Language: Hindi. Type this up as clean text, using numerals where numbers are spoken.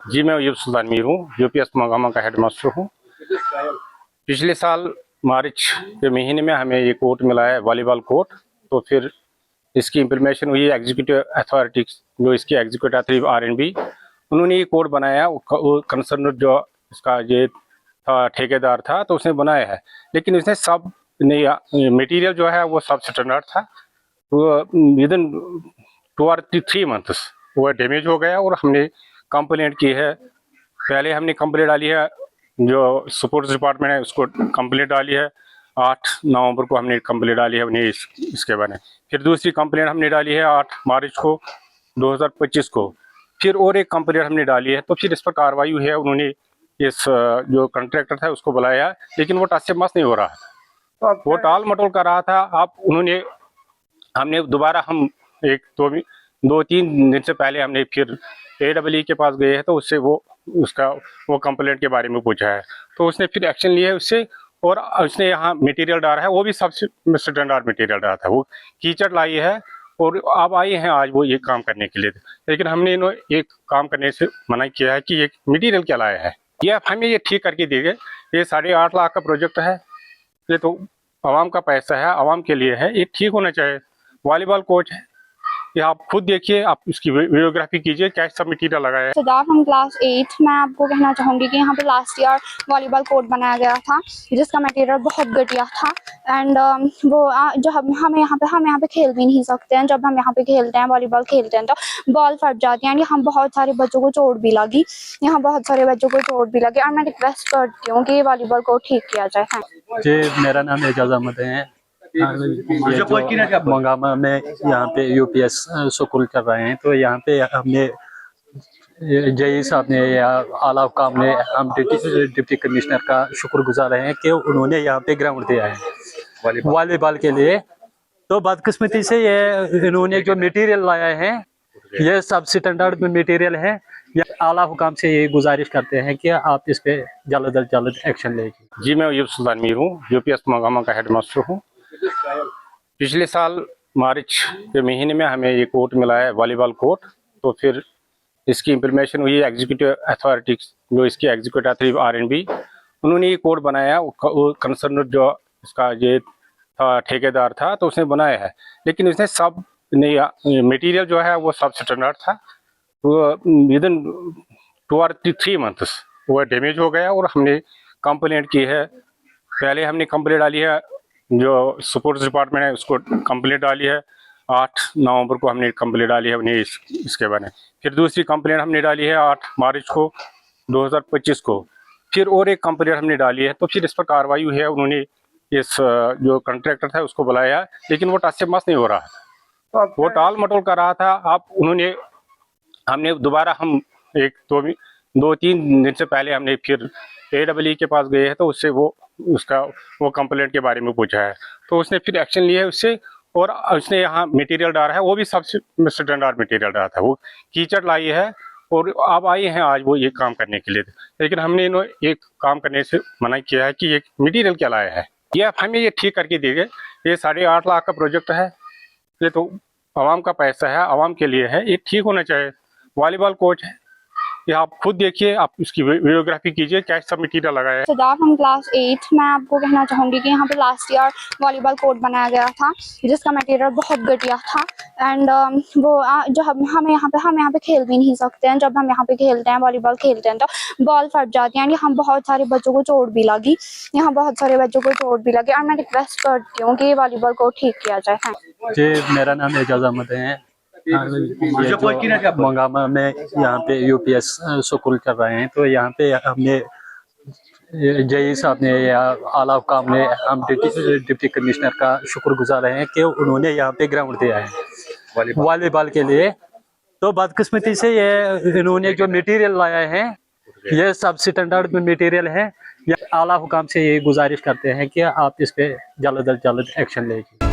जी, मैं अय्यूब सुल्तान मीर हूँ, यूपीएस मोगामा का हेडमास्टर हूँ। पिछले साल मार्च के महीने में हमें ये कोर्ट मिला है, वॉलीबॉल कोर्ट। तो फिर इसकी इम्प्लीमेशन हुई एग्जीक्यूटिव अथॉरिटी, जो इसकी एग्जीक्यूटिव अथॉरिटी आरएनबी, उन्होंने ये कोर्ट बनाया। वो कंसर्न जो इसका ये था ठेकेदार था, तो उसने बनाया है, लेकिन इसने सब नहीं, मटेरियल जो है वो सब स्टैंडर्ड था। वो विद इन 2 और 3 मंथ्स वो डैमेज हो गया और हमने कंप्लेंट की है। पहले हमने कंप्लेंट डाली है, जो स्पोर्ट्स डिपार्टमेंट है उसको कंप्लेंट डाली है। 8 नवंबर को हमने कंप्लेंट डाली है उन्हें इसके बारे में। फिर दूसरी कंप्लेंट हमने डाली है 8 मार्च को 2025 को। फिर और एक कंप्लेंट हमने डाली है। तो फिर इस पर कार्रवाई हुई है। उन्होंने इस जो कॉन्ट्रैक्टर था उसको बुलाया, लेकिन वो टस से मस नहीं हो रहा था, वो टाल मटोल कर रहा था। आप उन्होंने हमने दोबारा हम एक 2-3 दिन से पहले हमने फिर AEE के पास गए हैं, तो उससे वो कंप्लेंट के बारे में पूछा है। तो उसने फिर एक्शन लिया है उससे, और उसने यहाँ मटेरियल डाला है, वो भी सबसे स्टैंडर्ड मटेरियल डाला था। वो कीचड़ लाई है और अब आई हैं आज वो ये काम करने के लिए, लेकिन हमने इन्हों एक काम करने से मना किया है कि ये मटेरियल क्या लाया है। ये हमें ये ठीक करके देंगे। ये 8.5 लाख का प्रोजेक्ट है, ये तो आवाम का पैसा है, आवाम के लिए है, ये ठीक होना चाहिए। वॉलीबॉल कोच है, ये आप खुद देखिए, आप इसकी वीडियोग्राफी कीजिए, क्या सब मटीरियल लगाया है। सदाफ, हम क्लास 8। मैं आपको कहना चाहूँगी कि यहाँ पे लास्ट ईयर वॉलीबॉल कोर्ट बनाया गया था, जिसका मटेरियल बहुत घटिया था। एंड जो हम यहाँ पे खेल भी नहीं सकते हैं। जब हम यहाँ पे खेलते हैं, वॉलीबॉल खेलते हैं, तो बॉल फट जाती है। यहाँ बहुत सारे बच्चों को चोट भी लगी, और मैं रिक्वेस्ट करती हूँ कि ये वॉलीबॉल कोर्ट ठीक किया जाए। जी, मेरा नाम एजाज अहमद है। ये जो मोगामा में यहाँ पे यूपीएस स्कूल कर रहे हैं, तो यहाँ पे हमने जई साहब ने या आला हुकाम ने, हम डिप्टी कमिश्नर का शुक्रगुजार हैं कि उन्होंने यहाँ पे ग्राउंड दिया है वॉलीबॉल के लिए। तो बदकिस्मती से ये इन्होंने जो मटेरियल लाया है, ये सब स्टैंडर्ड मटेरियल है। या आला हुकाम से ये गुजारिश करते हैं कि आप इस पे जल्द अज जल्द एक्शन लेंगे। जी, मैं अय्यूब सुल्तान मीर हूँ, यूपीएस मोगामा का हेडमास्टर हूँ। पिछले साल मार्च के महीने में हमें ये कोर्ट मिला है, वॉलीबॉल कोर्ट। तो फिर इसकी इम्प्लीमेशन हुई एग्जीक्यूटिव अथॉरिटी, जो इसकी एग्जीक्यूटिव अथॉरिटी आरएनबी, उन्होंने ये कोर्ट बनाया। वो कंसर्न जो इसका ये था ठेकेदार था, तो उसने बनाया है, लेकिन इसने सब नहीं, मटेरियल जो है वो सब स्टैंडर्ड था। वो विद इन 2 और 3 मंथ्स वो डैमेज हो गया और हमने कंप्लेंट की है। पहले हमने कंप्लेंट डाली है, जो स्पोर्ट्स डिपार्टमेंट है उसको कंप्लेंट डाली है। 8 नवंबर को हमने कंप्लेंट डाली है उन्हें इसके बारे में। फिर दूसरी कंप्लेंट हमने डाली है 8 मार्च को 2025 को। फिर और एक कंप्लेंट हमने डाली है। तो फिर इस पर कार्रवाई हुई है। उन्होंने इस जो कॉन्ट्रैक्टर था उसको बुलाया, लेकिन वो टस से मस नहीं हो रहा था, वो टाल मटोल कर रहा था। आप उन्होंने हमने दोबारा हम एक 2-3 दिन से पहले हमने फिर AEE के पास गए हैं, तो उससे वो कंप्लेंट के बारे में पूछा है। तो उसने फिर एक्शन लिया है उससे, और उसने यहाँ मटेरियल डाला है, वो भी सबसे स्टैंडर्ड मटेरियल डाला था। वो कीचड़ लाई है और अब आई हैं आज वो ये काम करने के लिए, लेकिन हमने इन्हों एक काम करने से मना किया है कि ये मटेरियल क्या लाया है। ये हमें ये ठीक करके देंगे। ये 8.5 लाख का प्रोजेक्ट है, ये तो आवाम का पैसा है, आवाम के लिए है, ये ठीक होना चाहिए। वॉलीबॉल कोच है, ये आप खुद देखिए, आप इसकी वीडियोग्राफी कीजिए, क्या सब मटीरियल लगाया है। सदाफ, हम क्लास 8। मैं आपको कहना चाहूँगी कि यहाँ पे लास्ट ईयर वॉलीबॉल कोर्ट बनाया गया था, जिसका मटेरियल बहुत घटिया था। एंड जो हम यहाँ पे खेल भी नहीं सकते हैं। जब हम यहाँ पे खेलते हैं, वॉलीबॉल खेलते हैं, तो बॉल फट जाती है। यहाँ बहुत सारे बच्चों को चोट भी लगी, और मैं रिक्वेस्ट करती हूँ कि ये वॉलीबॉल कोर्ट ठीक किया जाए। जी, मेरा नाम एजाज अहमद है। ये जो मोगामा में यहाँ पे यूपीएस स्कूल कर रहे हैं, तो यहाँ पे हमने जई साहब ने या आला हुकाम ने, हम डिप्टी कमिश्नर का शुक्रगुजार हैं कि उन्होंने यहाँ पे ग्राउंड दिया है वॉलीबॉल के लिए। तो बदकिस्मती से ये इन्होंने जो मटेरियल लाया है, ये सब स्टैंडर्ड मटेरियल है। या आला हुकाम से ये गुजारिश करते हैं कि आप इस पे जल्द अज जल्द एक्शन लेंगे।